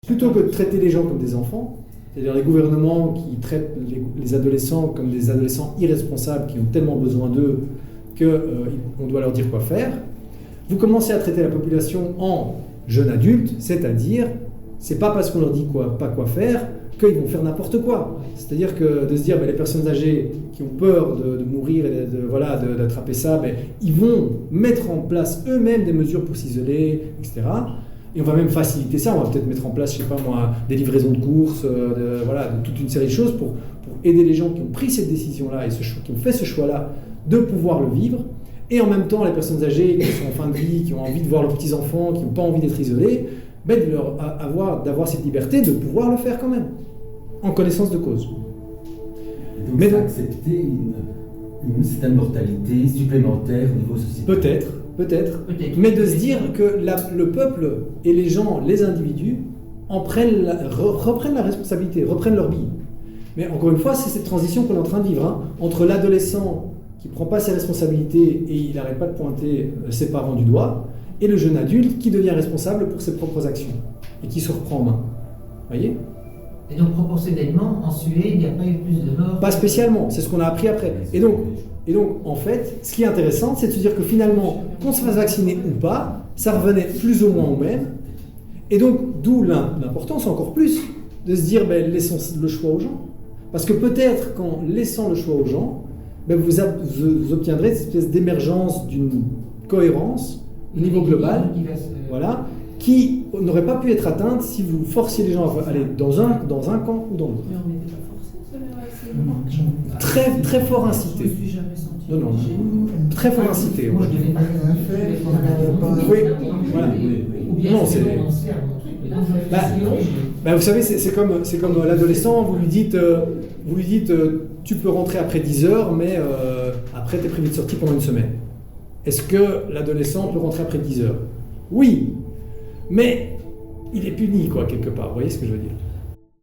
plutôt que de traiter les gens comme des enfants, c'est-à-dire les gouvernements qui traitent les adolescents comme des adolescents irresponsables qui ont tellement besoin d'eux qu'on doit leur dire quoi faire, vous commencez à traiter la population en jeunes adultes, c'est-à-dire, c'est pas parce qu'on leur dit pas quoi faire qu'ils vont faire n'importe quoi. C'est-à-dire que de se dire, les personnes âgées qui ont peur de mourir et d'attraper ça, ils vont mettre en place eux-mêmes des mesures pour s'isoler, etc. Et on va même faciliter ça, on va peut-être mettre en place, je sais pas moi, des livraisons de courses, de toute une série de choses pour aider les gens qui ont pris cette décision-là et qui ont fait ce choix-là de pouvoir le vivre. Et en même temps, les personnes âgées qui sont en fin de vie, qui ont envie de voir leurs petits-enfants, qui n'ont pas envie d'être isolés, d'avoir cette liberté de pouvoir le faire quand même, en connaissance de cause. Donc mais accepter une certaine mortalité supplémentaire au niveau social. Peut-être. Mais de se dire que le peuple et les gens, les individus, reprennent la responsabilité, reprennent leur bille. Mais encore une fois, c'est cette transition qu'on est en train de vivre, entre l'adolescent qui ne prend pas ses responsabilités et il n'arrête pas de pointer ses parents du doigt, et le jeune adulte qui devient responsable pour ses propres actions et qui se reprend en main. Vous voyez ? Et donc proportionnellement, en Suède, il n'y a pas eu plus de morts ? Pas spécialement, c'est ce qu'on a appris après. Et donc, en fait, ce qui est intéressant, c'est de se dire que finalement, qu'on se fasse vacciner ou pas, ça revenait plus ou moins au même. Et donc, d'où l'importance encore plus de se dire, laissons le choix aux gens. Parce que peut-être qu'en laissant le choix aux gens, vous obtiendrez cette espèce d'émergence d'une cohérence au niveau global, qui n'aurait pas pu être atteinte si vous forciez les gens à aller dans un camp ou dans l'autre. Mais on n'était pas forcé, ça avait Très fort incité. Je me suis jamais senti. Non, très fort incité. Moi, je devais pas Oui, voilà. Ou bien non, c'est c'est... commencer à montrer. vous savez, c'est comme l'adolescent, vous lui dites, tu peux rentrer après 10 heures, mais après tu es prévu de sortie pendant une semaine. Est-ce que l'adolescent peut rentrer après 10 heures ? Oui, mais il est puni, quelque part. Vous voyez ce que je veux dire ?